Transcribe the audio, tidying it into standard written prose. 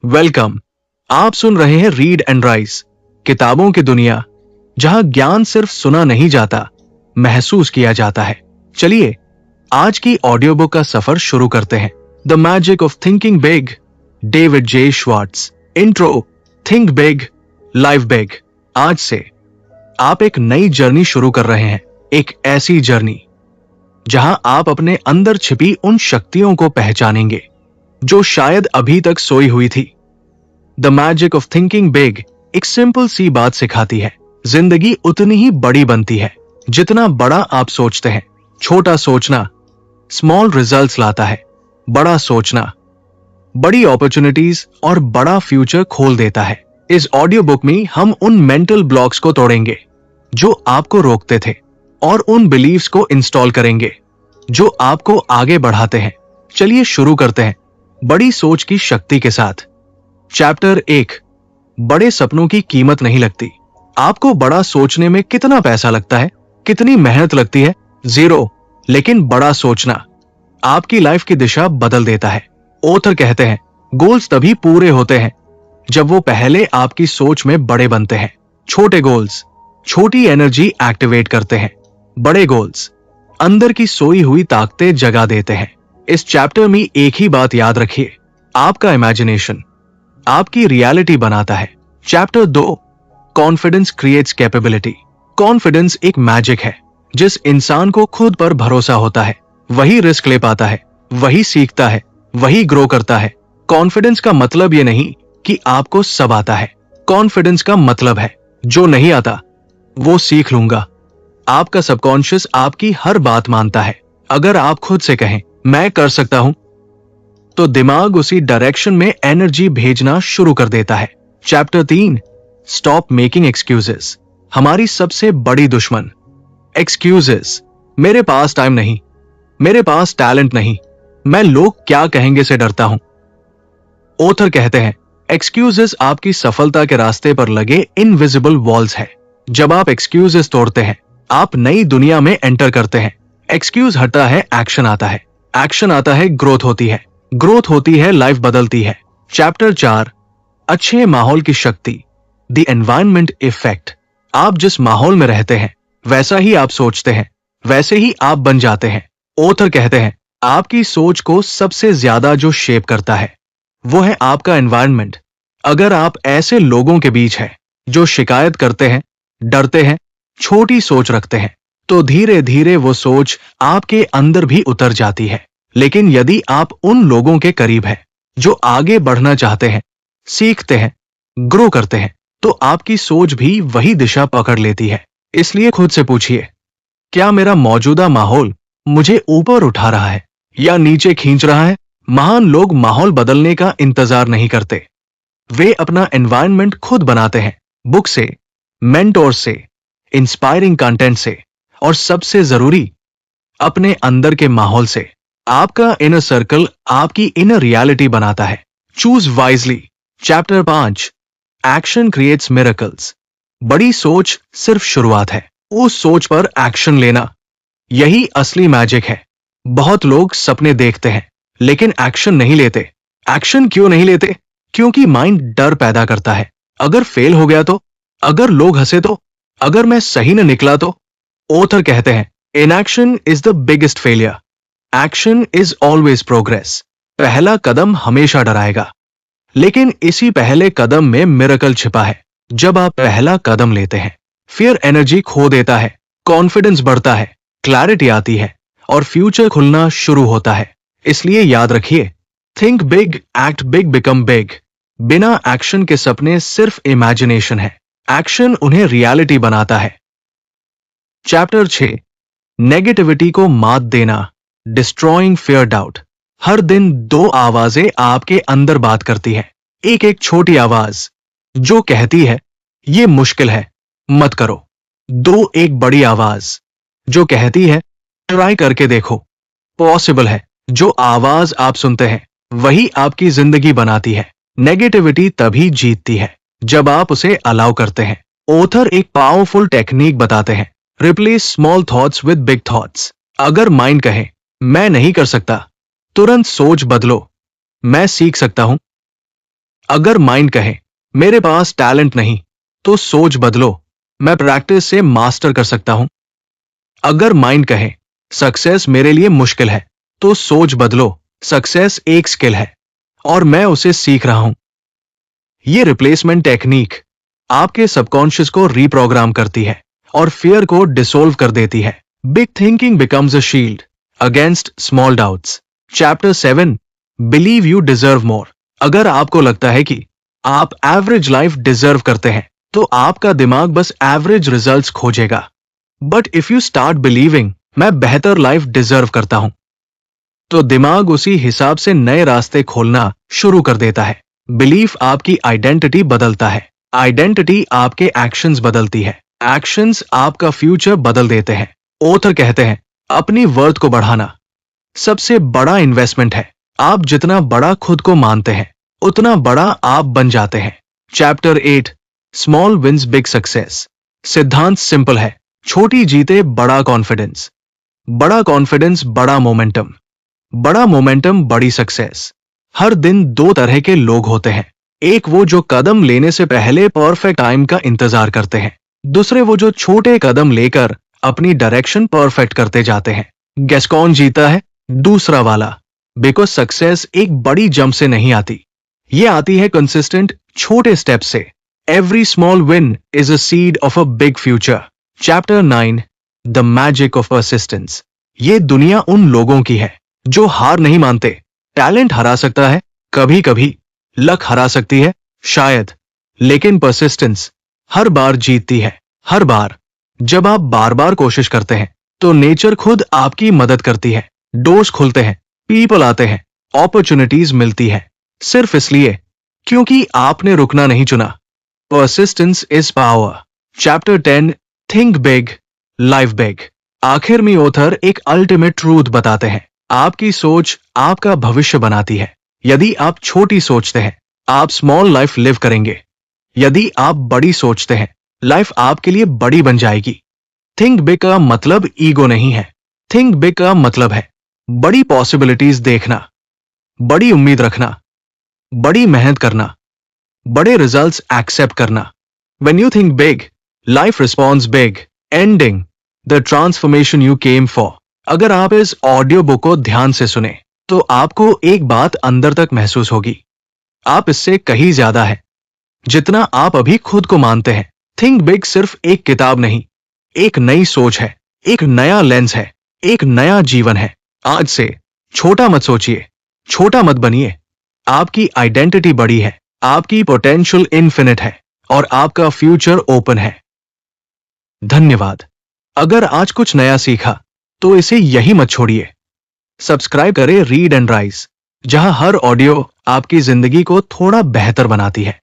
Welcome. आप सुन रहे हैं रीड एंड राइज, किताबों की दुनिया जहां ज्ञान सिर्फ सुना नहीं जाता, महसूस किया जाता है। चलिए आज की ऑडियो बुक का सफर शुरू करते हैं। The magic of thinking big, David J Schwartz. Intro. Think big, live big. आज से आप एक नई जर्नी शुरू कर रहे हैं, एक ऐसी जर्नी जहां आप अपने अंदर छिपी उन शक्तियों को पहचानेंगे जो शायद अभी तक सोई हुई थी। The magic of thinking big एक सिंपल सी बात सिखाती है, जिंदगी उतनी ही बड़ी बनती है जितना बड़ा आप सोचते हैं। छोटा सोचना स्मॉल रिजल्ट्स लाता है, बड़ा सोचना बड़ी अपॉर्चुनिटीज और बड़ा फ्यूचर खोल देता है। इस ऑडियो बुक में हम उन मेंटल ब्लॉक्स को तोड़ेंगे जो आपको रोकते थे और उन बिलीव्स को इंस्टॉल करेंगे जो आपको आगे बढ़ाते हैं। चलिए शुरू करते हैं बड़ी सोच की शक्ति के साथ। चैप्टर 1, बड़े सपनों की कीमत नहीं लगती। आपको बड़ा सोचने में कितना पैसा लगता है, कितनी मेहनत लगती है? जीरो। लेकिन बड़ा सोचना आपकी लाइफ की दिशा बदल देता है। ऑथर कहते हैं, गोल्स तभी पूरे होते हैं जब वो पहले आपकी सोच में बड़े बनते हैं। छोटे गोल्स छोटी एनर्जी एक्टिवेट करते हैं, बड़े गोल्स अंदर की सोई हुई ताकतें जगा देते हैं। इस चैप्टर में एक ही बात याद रखिए, आपका इमेजिनेशन आपकी रियलिटी बनाता है। Chapter 2, confidence creates capability. Confidence एक मैजिक है। जिस इंसान को खुद पर भरोसा होता है वही रिस्क ले पाता है, वही सीखता है, वही ग्रो करता है। कॉन्फिडेंस का मतलब ये नहीं कि आपको सब आता है। कॉन्फिडेंस का मतलब है जो नहीं आता वो सीख लूंगा। आपका सबकॉन्शियस आपकी हर बात मानता है। अगर आप खुद से कहें मैं कर सकता हूं, तो दिमाग उसी डायरेक्शन में एनर्जी भेजना शुरू कर देता है। Chapter 3, stop making excuses. हमारी सबसे बड़ी दुश्मन एक्सक्यूजेस। मेरे पास टाइम नहीं, मेरे पास टैलेंट नहीं, मैं लोग क्या कहेंगे से डरता हूं। ऑथर कहते हैं, एक्सक्यूजेस आपकी सफलता के रास्ते पर लगे इनविजिबल वॉल्स है। जब आप एक्सक्यूजेस तोड़ते हैं आप नई दुनिया में एंटर करते हैं। एक्सक्यूज हटता है, एक्शन आता है, एक्शन आता है, ग्रोथ होती है, ग्रोथ होती है, लाइफ बदलती है। चैप्टर 4, अच्छे माहौल की शक्ति, द एनवायरनमेंट इफेक्ट। आप जिस माहौल में रहते हैं वैसा ही आप सोचते हैं, वैसे ही आप बन जाते हैं। ऑथर कहते हैं, आपकी सोच को सबसे ज्यादा जो शेप करता है वो है आपका एनवायरनमेंट। अगर आप ऐसे लोगों के बीच हैं जो शिकायत करते हैं, डरते हैं, छोटी सोच रखते हैं, तो धीरे धीरे वो सोच आपके अंदर भी उतर जाती है। लेकिन यदि आप उन लोगों के करीब हैं जो आगे बढ़ना चाहते हैं, सीखते हैं, ग्रो करते हैं, तो आपकी सोच भी वही दिशा पकड़ लेती है। इसलिए खुद से पूछिए, क्या मेरा मौजूदा माहौल मुझे ऊपर उठा रहा है या नीचे खींच रहा है? महान लोग माहौल बदलने का इंतजार नहीं करते, वे अपना एनवायरनमेंट खुद बनाते हैं। बुक से, मेंटोर से, इंस्पायरिंग कंटेंट से और सबसे जरूरी अपने अंदर के माहौल से। आपका इनर सर्कल आपकी इनर रियलिटी बनाता है। Choose wisely. Chapter 5, action creates miracles. बड़ी सोच सिर्फ शुरुआत है, उस सोच पर एक्शन लेना यही असली मैजिक है। बहुत लोग सपने देखते हैं लेकिन एक्शन नहीं लेते। एक्शन क्यों नहीं लेते? क्योंकि माइंड डर पैदा करता है। अगर फेल हो गया तो, अगर लोग हंसे तो, अगर मैं सही न निकला तो। ऑथर कहते हैं, inaction is the biggest failure, action is always progress. पहला कदम हमेशा डराएगा, लेकिन इसी पहले कदम में मिरेकल छिपा है। जब आप पहला कदम लेते हैं, फियर एनर्जी खो देता है, कॉन्फिडेंस बढ़ता है, क्लैरिटी आती है और फ्यूचर खुलना शुरू होता है। इसलिए याद रखिए, think big, act big, become big. बिना एक्शन के सपने सिर्फ इमेजिनेशन है, एक्शन उन्हें रियलिटी बनाता है। चैप्टर 6, नेगेटिविटी को मात देना, डिस्ट्रॉइंग फियर डाउट। हर दिन 2 आवाजें आपके अंदर बात करती हैं। एक छोटी आवाज जो कहती है ये मुश्किल है, मत करो। 2 एक बड़ी आवाज जो कहती है ट्राई करके देखो, पॉसिबल है। जो आवाज आप सुनते हैं वही आपकी जिंदगी बनाती है। नेगेटिविटी तभी जीतती है जब आप उसे अलाउ करते हैं। ऑथर एक पावरफुल टेक्निक बताते हैं, replace small thoughts with big thoughts. अगर माइंड कहे मैं नहीं कर सकता, तुरंत सोच बदलो, मैं सीख सकता हूं, अगर माइंड कहे मेरे पास टैलेंट नहीं, तो सोच बदलो, मैं प्रैक्टिस से मास्टर कर सकता हूं। अगर माइंड कहे सक्सेस मेरे लिए मुश्किल है, तो सोच बदलो, सक्सेस एक स्किल है और मैं उसे सीख रहा हूं। ये रिप्लेसमेंट टेक्निक आपके सबकॉन्शियस को रीप्रोग्राम करती है और फियर को डिसोल्व कर देती है। Big thinking becomes a shield against small doubts. Chapter 7, believe you deserve more. अगर आपको लगता है कि आप एवरेज लाइफ डिजर्व करते हैं, तो आपका दिमाग बस एवरेज रिजल्ट्स खोजेगा। But if you start believing मैं बेहतर लाइफ डिजर्व करता हूं, तो दिमाग उसी हिसाब से नए रास्ते खोलना शुरू कर देता है। बिलीफ आपकी आइडेंटिटी बदलता है, आइडेंटिटी आपके एक्शंस बदलती है, एक्शंस आपका फ्यूचर बदल देते हैं। ऑथर कहते हैं अपनी वर्थ को बढ़ाना सबसे बड़ा इन्वेस्टमेंट है। आप जितना बड़ा खुद को मानते हैं, उतना बड़ा आप बन जाते हैं। Chapter 8, small wins big success. सिद्धांत सिंपल है, छोटी जीते बड़ा कॉन्फिडेंस, बड़ा कॉन्फिडेंस बड़ा मोमेंटम, बड़ा मोमेंटम बड़ी सक्सेस। हर दिन दो तरह के लोग होते हैं, एक वो जो कदम लेने से पहले परफेक्ट टाइम का इंतजार करते हैं, दूसरे वो जो छोटे कदम लेकर अपनी डायरेक्शन परफेक्ट करते जाते हैं। गेस कौन जीता है? दूसरा वाला। बिकॉज सक्सेस एक बड़ी जंप से नहीं आती, ये आती है कंसिस्टेंट छोटे स्टेप से। Every small win is a seed of a big future. Chapter 9, the magic of persistence. ये दुनिया उन लोगों की है जो हार नहीं मानते। टैलेंट हरा सकता है कभी कभी, लक हरा सकती है शायद, लेकिन परसिस्टेंस हर बार जीतती है, हर बार। जब आप बार बार कोशिश करते हैं, तो नेचर खुद आपकी मदद करती है। डोर्स खुलते हैं, पीपल आते हैं, अपॉर्चुनिटीज मिलती है, सिर्फ इसलिए क्योंकि आपने रुकना नहीं चुना। Persistence is power. Chapter 10, think big, live big. आखिर में ऑथर एक अल्टीमेट ट्रूथ बताते हैं, आपकी सोच आपका भविष्य बनाती है। यदि आप छोटी सोचते हैं, आप स्मॉल लाइफ लिव करेंगे। यदि आप बड़ी सोचते हैं, लाइफ आपके लिए बड़ी बन जाएगी। थिंक बिग का मतलब ईगो नहीं है, थिंक बिग का मतलब है बड़ी पॉसिबिलिटीज देखना, बड़ी उम्मीद रखना, बड़ी मेहनत करना, बड़े रिजल्ट्स एक्सेप्ट करना। When you think big, life responds big, ending the transformation you came for. अगर आप इस ऑडियो बुक को ध्यान से सुने, तो आपको एक बात अंदर तक महसूस होगी, आप इससे कहीं ज्यादा है जितना आप अभी खुद को मानते हैं। थिंक बिग सिर्फ एक किताब नहीं, एक नई सोच है, एक नया लेंस है, एक नया जीवन है। आज से छोटा मत सोचिए, छोटा मत बनिए। आपकी आइडेंटिटी बड़ी है, आपकी पोटेंशियल इन्फिनिट है और आपका फ्यूचर ओपन है। धन्यवाद। अगर आज कुछ नया सीखा, तो इसे यही मत छोड़िए। सब्सक्राइब करें रीड एंड राइज, जहां हर ऑडियो आपकी जिंदगी को थोड़ा बेहतर बनाती है।